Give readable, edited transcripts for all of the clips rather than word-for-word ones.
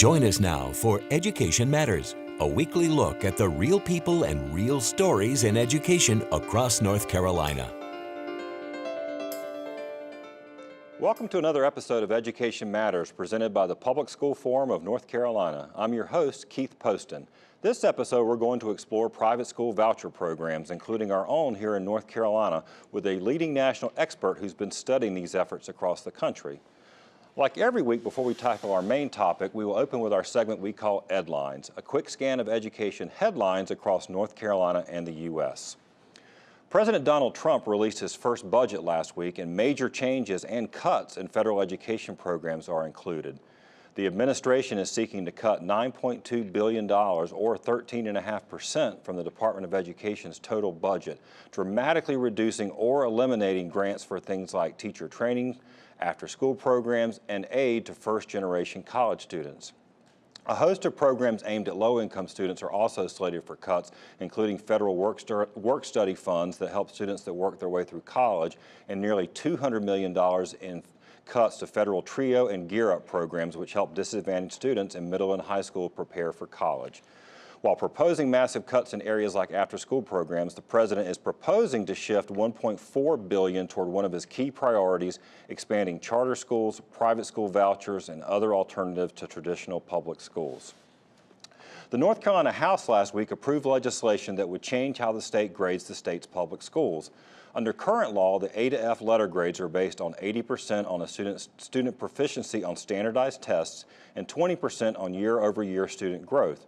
Join us now for Education Matters, a weekly look at the real people and real stories in education across North Carolina. Welcome to another episode of Education Matters presented by the Public School Forum of North Carolina. I'm your host, Keith Poston. This episode, we're going to explore private school voucher programs, including our own here in North Carolina, with a leading national expert who's been studying these efforts across the country. Like every week before we tackle our main topic, we will open with our segment we call Edlines, a quick scan of education headlines across North Carolina and the U.S. President Donald Trump released his first budget last week, and major changes and cuts in federal education programs are included. The administration is seeking to cut $9.2 billion, or 13.5%, from the Department of Education's total budget, dramatically reducing or eliminating grants for things like teacher training, after-school programs, and aid to first-generation college students. A host of programs aimed at low-income students are also slated for cuts, including federal work-study funds that help students that work their way through college, and nearly $200 million in cuts to federal TRIO and Gear Up programs, which help disadvantaged students in middle and high school prepare for college. While proposing massive cuts in areas like after-school programs, the president is proposing to shift $1.4 billion toward one of his key priorities, expanding charter schools, private school vouchers, and other alternatives to traditional public schools. The North Carolina House last week approved legislation that would change how the state grades the state's public schools. Under current law, the A to F letter grades are based on 80% on a student proficiency on standardized tests and 20% on year-over-year student growth.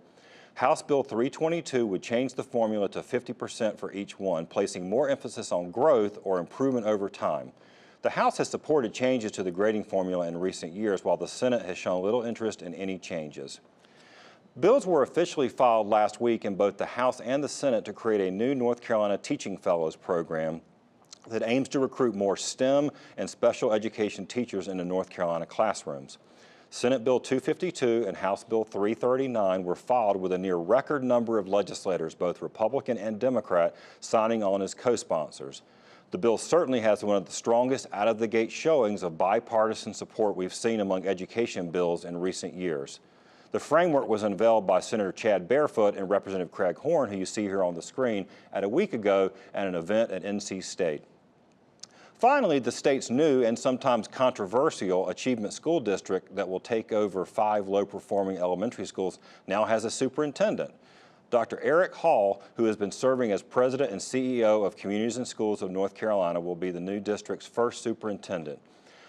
House Bill 322 would change the formula to 50% for each one, placing more emphasis on growth or improvement over time. The House has supported changes to the grading formula in recent years, while the Senate has shown little interest in any changes. Bills were officially filed last week in both the House and the Senate to create a new North Carolina Teaching Fellows program that aims to recruit more STEM and special education teachers into North Carolina classrooms. Senate Bill 252 and House Bill 339 were filed with a near record number of legislators, both Republican and Democrat, signing on as co-sponsors. The bill certainly has one of the strongest out-of-the-gate showings of bipartisan support we've seen among education bills in recent years. The framework was unveiled by Senator Chad Barefoot and Representative Craig Horn, who you see here on the screen, a week ago at an event at NC State. Finally, the state's new and sometimes controversial Achievement School District that will take over 5 low-performing elementary schools now has a superintendent. Dr. Eric Hall, who has been serving as president and CEO of Communities and Schools of North Carolina, will be the new district's first superintendent.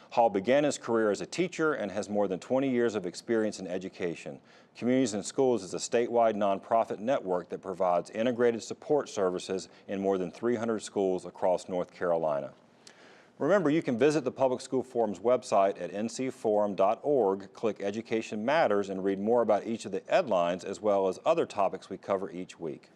Hall began his career as a teacher and has more than 20 years of experience in education. Communities and Schools is a statewide nonprofit network that provides integrated support services in more than 300 schools across North Carolina. Remember, you can visit the Public School Forum's website at ncforum.org, click Education Matters, and read more about each of the Edlines as well as other topics we cover each week.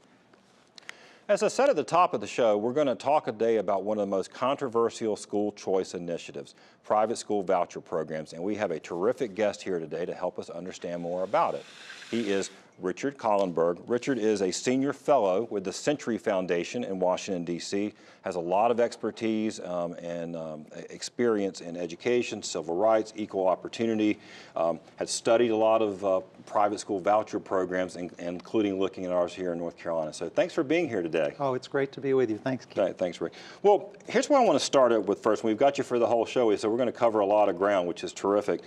As I said at the top of the show, we're going to talk today about one of the most controversial school choice initiatives, private school voucher programs, and we have a terrific guest here today to help us understand more about it. He is Richard Kahlenberg. Richard is a senior fellow with the Century Foundation in Washington, D.C., has a lot of expertise and experience in education, civil rights, equal opportunity, has studied a lot of private school voucher programs, including looking at ours here in North Carolina. So thanks for being here today. Oh, it's great to be with you. Thanks, Keith. Thanks, Rick. Well, here's what I want to start out with first. We've got you for the whole show, so we're going to cover a lot of ground, which is terrific.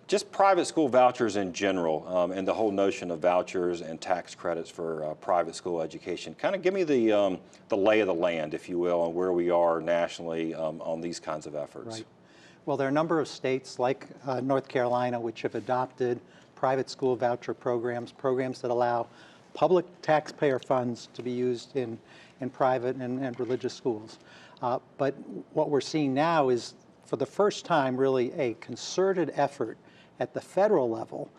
Just private school vouchers in general, and the whole notion of vouchers and tax credits for private school education. Kind of give me the lay of the land, if you will, and where we are nationally on these kinds of efforts. Right. Well, there are a number of states like North Carolina which have adopted private school voucher programs that allow public taxpayer funds to be used in private and religious schools. But what we're seeing now is, for the first time, really a concerted effort at the federal level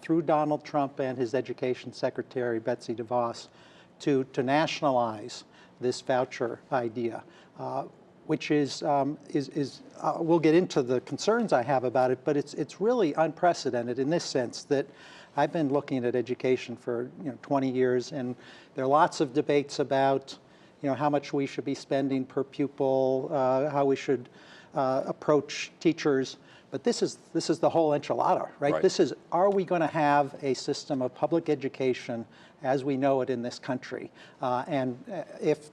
through Donald Trump and his education secretary, Betsy DeVos, to nationalize this voucher idea, which is we'll get into the concerns I have about it, but it's really unprecedented in this sense that I've been looking at education for 20 years, and there are lots of debates about how much we should be spending per pupil, how we should approach teachers. But this is the whole enchilada, right? Right. This is, are we going to have a system of public education as we know it in this country? If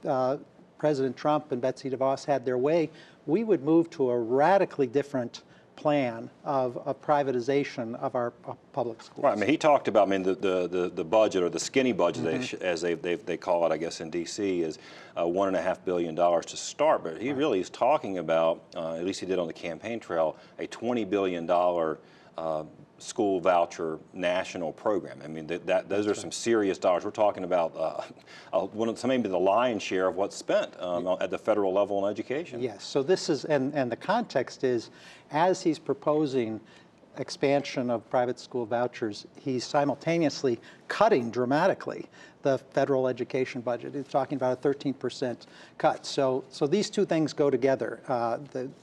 President Trump and Betsy DeVos had their way, we would move to a radically different plan of privatization of our public schools. Right. I mean, he talked about, I mean, the budget, or the skinny budget, as they call it, I guess, in D.C., is $1.5 billion to start. But he really is talking about, at least he did on the campaign trail, a $20 billion school voucher national program. I mean, those are some serious dollars. We're talking about maybe the lion's share of what's spent at the federal level in education. Yes. So this is, and the context is, as he's proposing expansion of private school vouchers, he's simultaneously cutting dramatically the federal education budget. He's talking about a 13% cut. So these two things go together.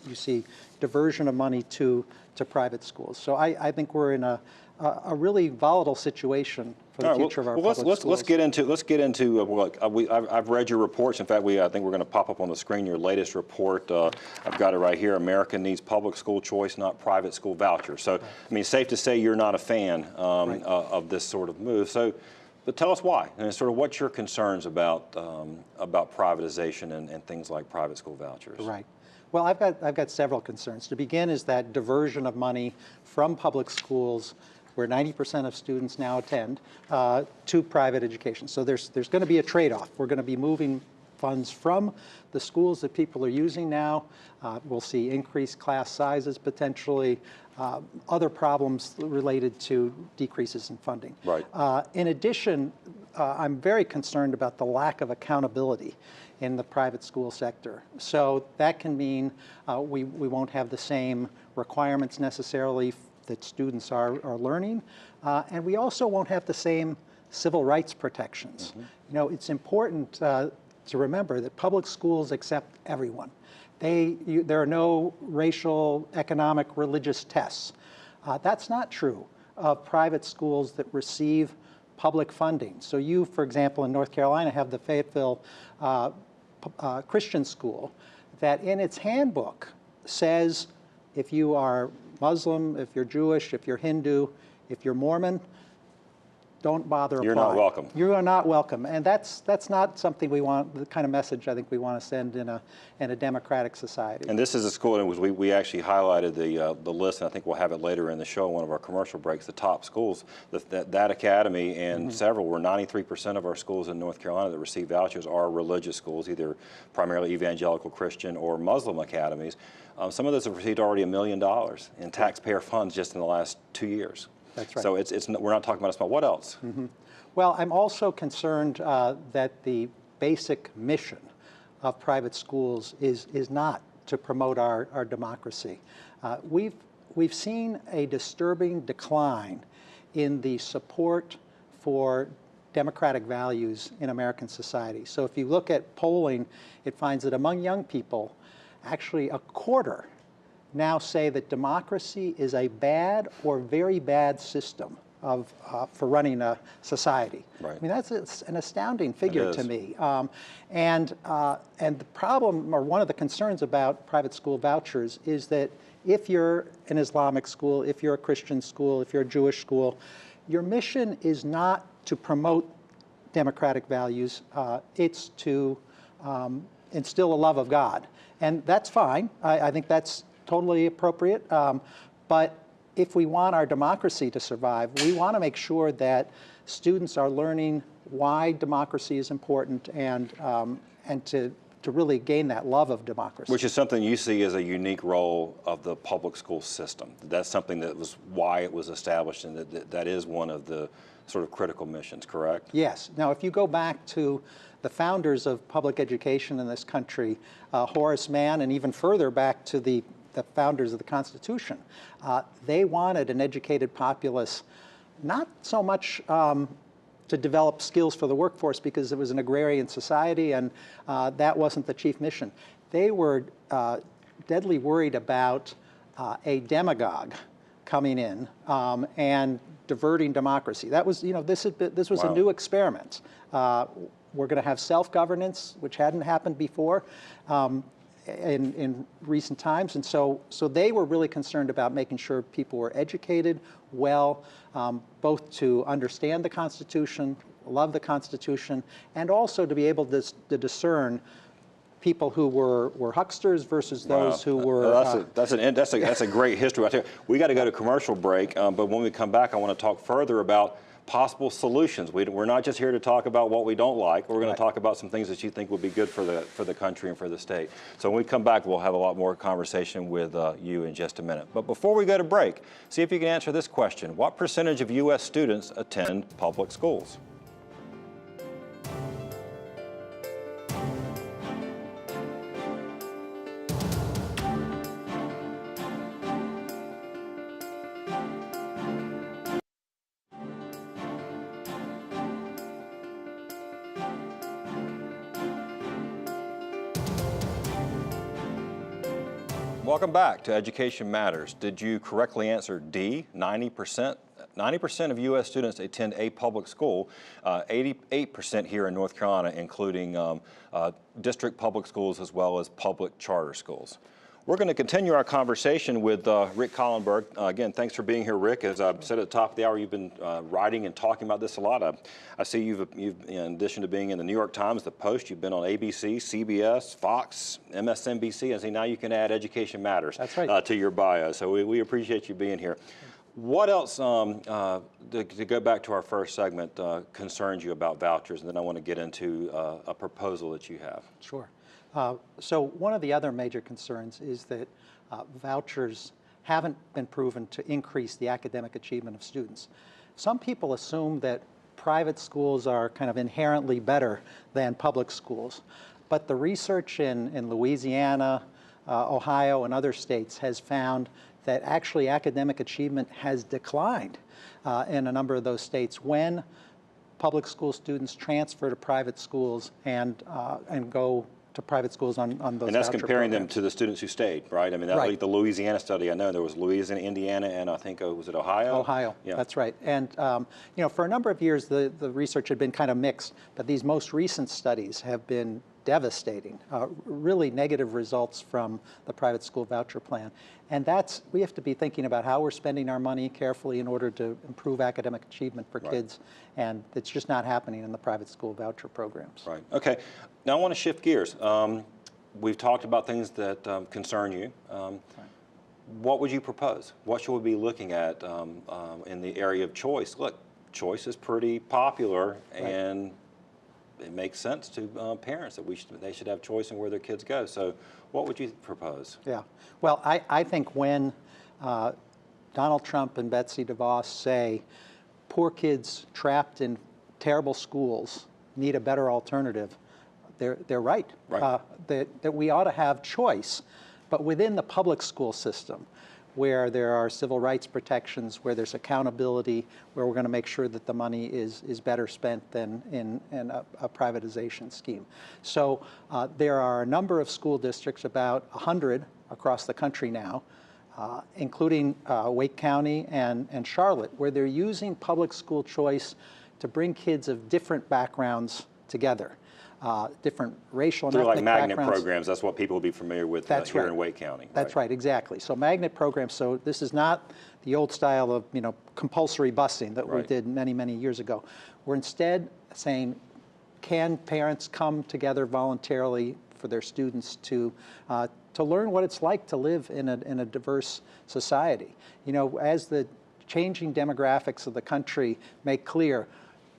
You see diversion of money to private schools. So I think we're in a really volatile situation for the future of our public schools. Let's get into look. I've read your reports. In fact, I think we're going to pop up on the screen your latest report. I've got it right here. America needs public school choice, not private school vouchers. So, I mean, safe to say you're not a fan of this sort of move. So, but tell us why, and sort of what's your concerns about privatization and things like private school vouchers. Right. Well, I've got several concerns. To begin is that diversion of money from public schools, where 90% of students now attend, to private education. So there's going to be a trade-off. We're going to be moving funds from the schools that people are using now. We'll see increased class sizes potentially, other problems related to decreases in funding. Right. In addition, I'm very concerned about the lack of accountability in the private school sector. So that can mean we won't have the same requirements necessarily that students are learning, and we also won't have the same civil rights protections. You know, it's important to remember that public schools accept everyone. There are no racial, economic, religious tests. That's not true of private schools that receive public funding. So you, for example, in North Carolina, have the Fayetteville Christian School that in its handbook says if you are Muslim, if you're Jewish, if you're Hindu, if you're Mormon, don't bother applying. You're not welcome. You are not welcome, and that's not something we want. The kind of message I think we want to send in a democratic society. And this is a school, and we actually highlighted the list, and I think we'll have it later in the show, one of our commercial breaks, the top schools. That academy and several, where 93% of our schools in North Carolina that receive vouchers are religious schools, either primarily evangelical Christian or Muslim academies. Some of those have received already $1 million in taxpayer funds just in the last 2 years. That's right. So we're not talking about a small. What else? Well, I'm also concerned that the basic mission of private schools is not to promote our democracy. We've seen a disturbing decline in the support for democratic values in American society. So if you look at polling, it finds that among young people, actually a quarter now say that democracy is a bad or very bad system for running a society. Right. I mean, it's an astounding figure to me. And the problem, or one of the concerns about private school vouchers, is that if you're an Islamic school, if you're a Christian school, if you're a Jewish school, your mission is not to promote democratic values. It's to instill a love of God. And that's fine. I think that's totally appropriate. But if we want our democracy to survive, we want to make sure that students are learning why democracy is important and to really gain that love of democracy. Which is something you see as a unique role of the public school system. That's something that was why it was established, and that is one of the sort of critical missions, correct? Yes. Now, if you go back to the founders of public education in this country, Horace Mann, and even further back to the founders of the Constitution, they wanted an educated populace, not so much to develop skills for the workforce because it was an agrarian society and that wasn't the chief mission. They were deadly worried about a demagogue coming in and diverting democracy. That was, this was a new experiment. We're going to have self-governance, which hadn't happened before. in recent times. And so they were really concerned about making sure people were educated well, both to understand the Constitution, love the Constitution, and also to be able to discern people who were hucksters versus those who were. That's a great history right there. We got to go to commercial break, but when we come back, I want to talk further about possible solutions. We're not just here to talk about what we don't like. We're going to talk about some things that you think would be good for the country and for the state. So when we come back, we'll have a lot more conversation with you in just a minute. But before we go to break, see if you can answer this question. What percentage of U.S. students attend public schools? Welcome back to Education Matters. Did you correctly answer D, 90%? 90% of U.S. students attend a public school, 88% here in North Carolina, including district public schools as well as public charter schools. We're going to continue our conversation with Rick Kahlenberg. Again, thanks for being here, Rick. As I said at the top of the hour, you've been writing and talking about this a lot. I see you've, in addition to being in the New York Times, the Post, you've been on ABC, CBS, Fox, MSNBC, and see now you can add Education Matters to your bio. So we appreciate you being here. What else, to go back to our first segment, concerns you about vouchers? And then I want to get into a proposal that you have. Sure. So one of the other major concerns is that vouchers haven't been proven to increase the academic achievement of students. Some people assume that private schools are kind of inherently better than public schools, but the research in Louisiana, Ohio, and other states has found that actually academic achievement has declined in a number of those states when public school students transfer to private schools and go to private schools on those. And that's voucher comparing programs. them to the students who stayed, right? I mean, that, like the Louisiana study, I know there was Louisiana, Indiana, and I think, was it Ohio? Ohio, that's right. And you know, for a number of years, the research had been kind of mixed, but these most recent studies have been devastating, really negative results from the private school voucher plan. And we have to be thinking about how we're spending our money carefully in order to improve academic achievement for kids, and it's just not happening in the private school voucher programs. Right, okay. Now I want to shift gears. We've talked about things that concern you. What would you propose? What should we be looking at in the area of choice? Look, choice is pretty popular, and it makes sense to parents that they should have choice in where their kids go. So what would you propose? Yeah, well, I think when Donald Trump and Betsy DeVos say poor kids trapped in terrible schools need a better alternative, they're right. That we ought to have choice, but within the public school system, where there are civil rights protections, where there's accountability, where we're going to make sure that the money is better spent than in a privatization scheme. So there are a number of school districts, about 100 across the country now, including Wake County and Charlotte, where they're using public school choice to bring kids of different backgrounds together. Different racial and ethnic like magnet backgrounds. programs, that's what people will be familiar with here in Wake County. That's right, exactly. So magnet programs, so this is not the old style of compulsory busing that we did many, many years ago. We're instead saying, can parents come together voluntarily for their students to learn what it's like to live in a diverse society? You know, as the changing demographics of the country make clear,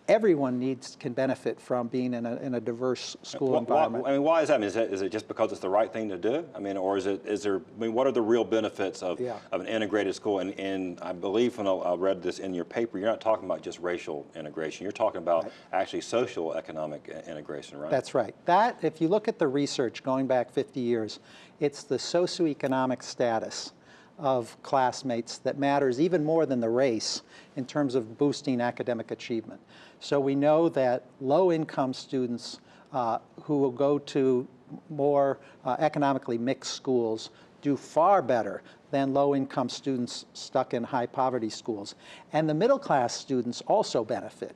everyone can benefit from being in a diverse school environment. I mean, why is that? I mean, is it just because it's the right thing to do? I mean, or is there? I mean, what are the real benefits of an integrated school? And I believe when I read this in your paper, you're not talking about just racial integration. You're talking about actually social economic integration, right? That's right. That, if you look at the research going back 50 years, it's the socioeconomic status of classmates that matters even more than the race in terms of boosting academic achievement. So we know that low-income students who will go to more economically mixed schools do far better than low-income students stuck in high-poverty schools. And the middle-class students also benefit,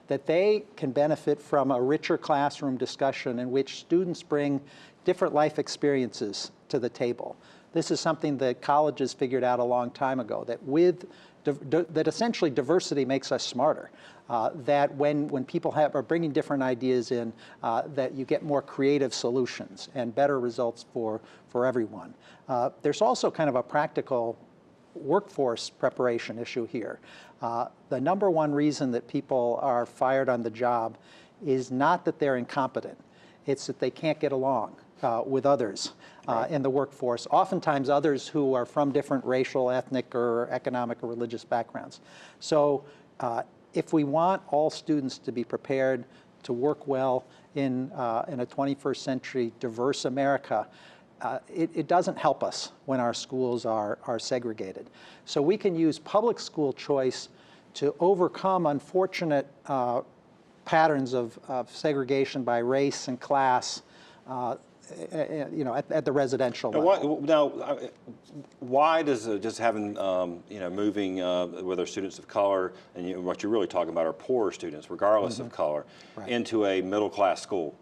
that they can benefit from a richer classroom discussion in which students bring different life experiences to the table. This is something that colleges figured out a long time ago, that that essentially diversity makes us smarter. That when people are bringing different ideas in, that you get more creative solutions and better results for everyone. There's also kind of a practical workforce preparation issue here. The number one reason that people are fired on the job is not that they're incompetent, it's that they can't get along with others in the workforce, oftentimes others who are from different racial, ethnic, or economic or religious backgrounds. So if we want all students to be prepared to work well in a 21st century diverse America, it doesn't help us when our schools are segregated. So we can use public school choice to overcome unfortunate patterns of segregation by race and class, at the residential level. Why does just having, moving where there's students of color, and what you're really talking about are poor students, regardless of color, into a middle class school?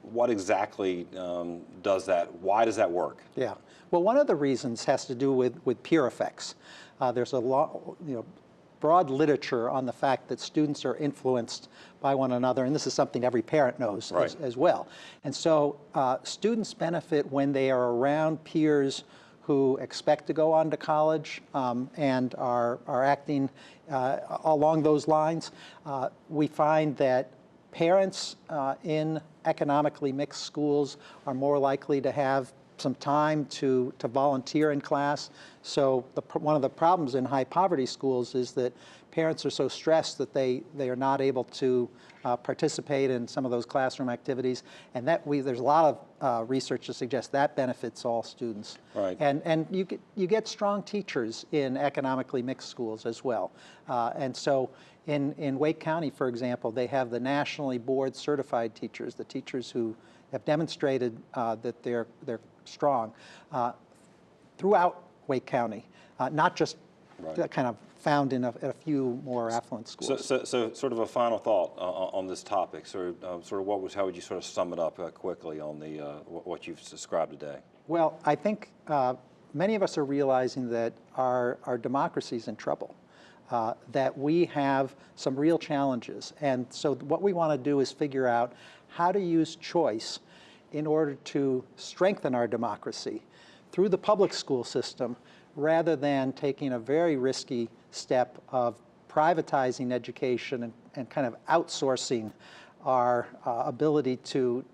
What exactly does that, why does that work? Yeah, well, one of the reasons has to do with peer effects. There's a lot, broad literature on the fact that students are influenced by one another, and this is something every parent knows as well. And so students benefit when they are around peers who expect to go on to college and are acting along those lines. We find that parents in economically mixed schools are more likely to have some time to volunteer in class. So one of the problems in high poverty schools is that parents are so stressed that they are not able to participate in some of those classroom activities, and there's a lot of research to suggest that benefits all students. Right. And you get strong teachers in economically mixed schools as well. And so in Wake County, for example, they have the nationally board certified teachers, the teachers who have demonstrated that they're strong throughout Wake County, not just kind of found in a few more affluent schools. So sort of a final thought on this topic. How would you sort of sum it up quickly on the what you've described today? Well, I think many of us are realizing that our democracy is in trouble, that we have some real challenges. And so what we want to do is figure out how to use choice in order to strengthen our democracy through the public school system, rather than taking a very risky step of privatizing education and kind of outsourcing our ability to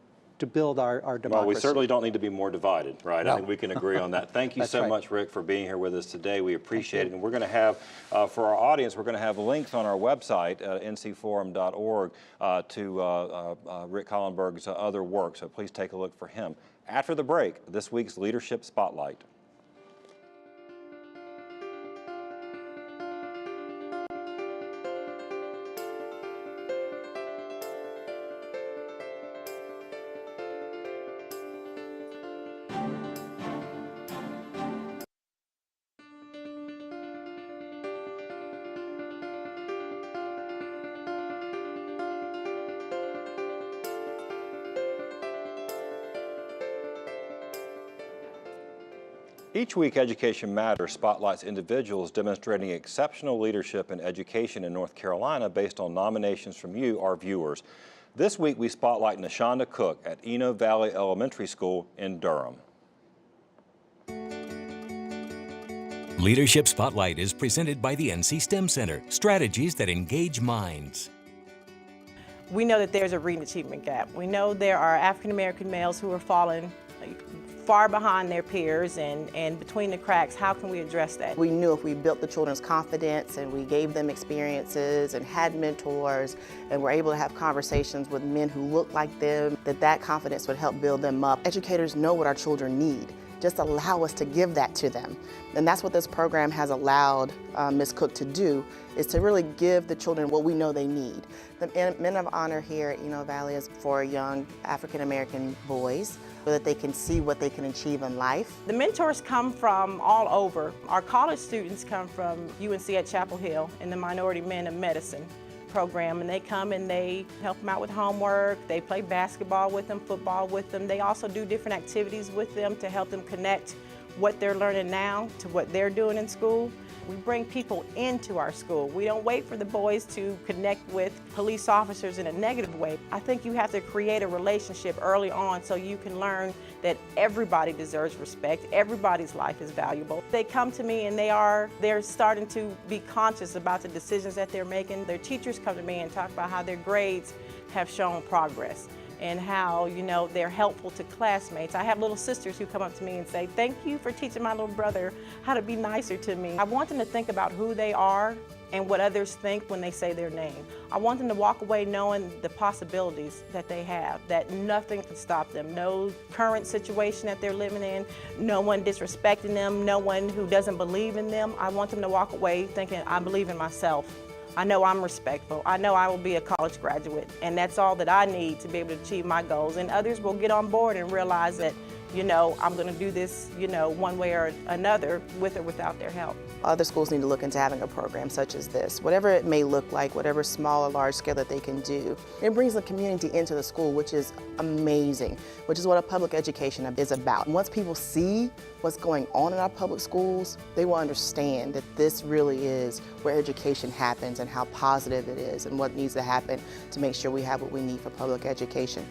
build our democracy. Well, we certainly don't need to be more divided, right? No. I think we can agree on that. Thank you so much, Rick, for being here with us today. We appreciate it. And we're going to have, for our audience, we're going to have links on our website, ncforum.org, to Rick Hollenberg's other work. So please take a look for him. After the break, this week's Leadership Spotlight. Each week, Education Matters spotlights individuals demonstrating exceptional leadership in education in North Carolina based on nominations from you, our viewers. This week, we spotlight Nashonda Cook at Eno Valley Elementary School in Durham. Leadership Spotlight is presented by the NC STEM Center, strategies that engage minds. We know that there's a reading achievement gap. We know there are African American males who are falling far behind their peers and between the cracks. How can we address that? We knew if we built the children's confidence and we gave them experiences and had mentors and were able to have conversations with men who looked like them, that confidence would help build them up. Educators know what our children need. Just allow us to give that to them. And that's what this program has allowed Ms. Cook to do, is to really give the children what we know they need. The Men of Honor here at Eno Valley is for young African American boys, so that they can see what they can achieve in life. The mentors come from all over. Our college students come from UNC at Chapel Hill and the Minority Men of Medicine. program, and they come and they help them out with homework. They play basketball with them, football with them. They also do different activities with them to help them connect what they're learning now to what they're doing in school. We bring people into our school. We don't wait for the boys to connect with police officers in a negative way. I think you have to create a relationship early on so you can learn that everybody deserves respect, everybody's life is valuable. They come to me and they're starting to be conscious about the decisions that they're making. Their teachers come to me and talk about how their grades have shown progress and how, you know, they're helpful to classmates. I have little sisters who come up to me and say, "Thank you for teaching my little brother how to be nicer to me." I want them to think about who they are and what others think when they say their name. I want them to walk away knowing the possibilities that they have, that nothing can stop them. No current situation that they're living in, no one disrespecting them, no one who doesn't believe in them. I want them to walk away thinking, I believe in myself. I know I'm respectful. I know I will be a college graduate, and that's all that I need to be able to achieve my goals. And others will get on board and realize that, you know, I'm going to do this, you know, one way or another, with or without their help. Other schools need to look into having a program such as this, whatever it may look like, whatever small or large scale that they can do. It brings the community into the school, which is amazing, which is what a public education is about. And once people see what's going on in our public schools, they will understand that this really is where education happens and how positive it is and what needs to happen to make sure we have what we need for public education.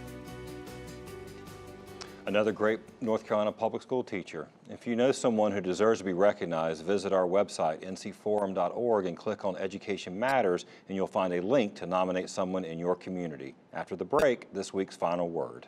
Another great North Carolina public school teacher. If you know someone who deserves to be recognized, visit our website, ncforum.org, and click on Education Matters, and you'll find a link to nominate someone in your community. After the break, this week's final word.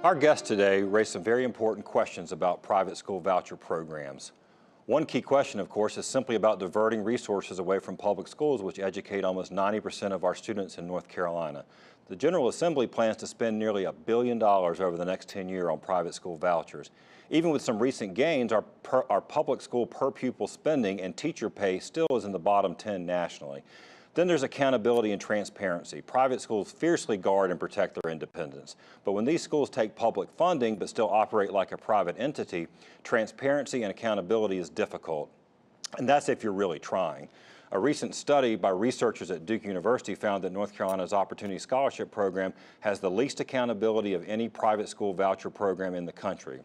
Our guests today raised some very important questions about private school voucher programs. One key question, of course, is simply about diverting resources away from public schools, which educate almost 90% of our students in North Carolina. The General Assembly plans to spend nearly $1 billion over the next 10 years on private school vouchers. Even with some recent gains, our public school per pupil spending and teacher pay still is in the bottom 10 nationally. Then there's accountability and transparency. Private schools fiercely guard and protect their independence. But when these schools take public funding but still operate like a private entity, transparency and accountability is difficult. And that's if you're really trying. A recent study by researchers at Duke University found that North Carolina's Opportunity Scholarship Program has the least accountability of any private school voucher program in the country.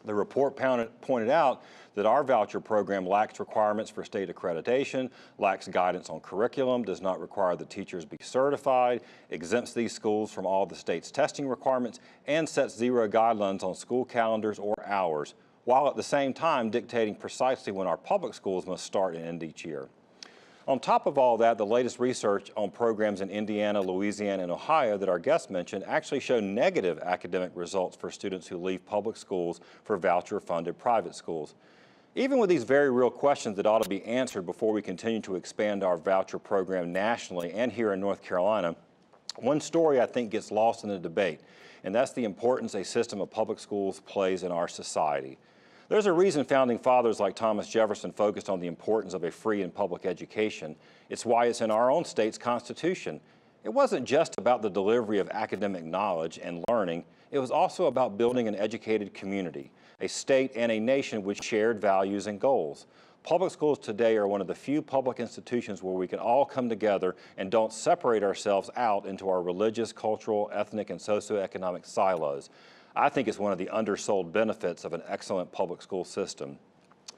The report pointed out that our voucher program lacks requirements for state accreditation, lacks guidance on curriculum, does not require that teachers be certified, exempts these schools from all the state's testing requirements, and sets zero guidelines on school calendars or hours, while at the same time dictating precisely when our public schools must start and end each year. On top of all that, the latest research on programs in Indiana, Louisiana, and Ohio that our guest mentioned actually show negative academic results for students who leave public schools for voucher-funded private schools. Even with these very real questions that ought to be answered before we continue to expand our voucher program nationally and here in North Carolina, one story I think gets lost in the debate, and that's the importance a system of public schools plays in our society. There's a reason founding fathers like Thomas Jefferson focused on the importance of a free and public education. It's why it's in our own state's constitution. It wasn't just about the delivery of academic knowledge and learning. It was also about building an educated community, a state and a nation with shared values and goals. Public schools today are one of the few public institutions where we can all come together and don't separate ourselves out into our religious, cultural, ethnic, and socioeconomic silos. I think it's one of the undersold benefits of an excellent public school system.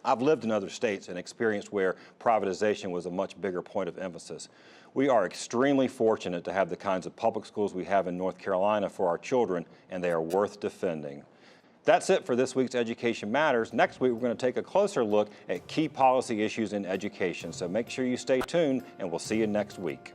I've lived in other states and experienced where privatization was a much bigger point of emphasis. We are extremely fortunate to have the kinds of public schools we have in North Carolina for our children, and they are worth defending. That's it for this week's Education Matters. Next week, we're going to take a closer look at key policy issues in education. So make sure you stay tuned, and we'll see you next week.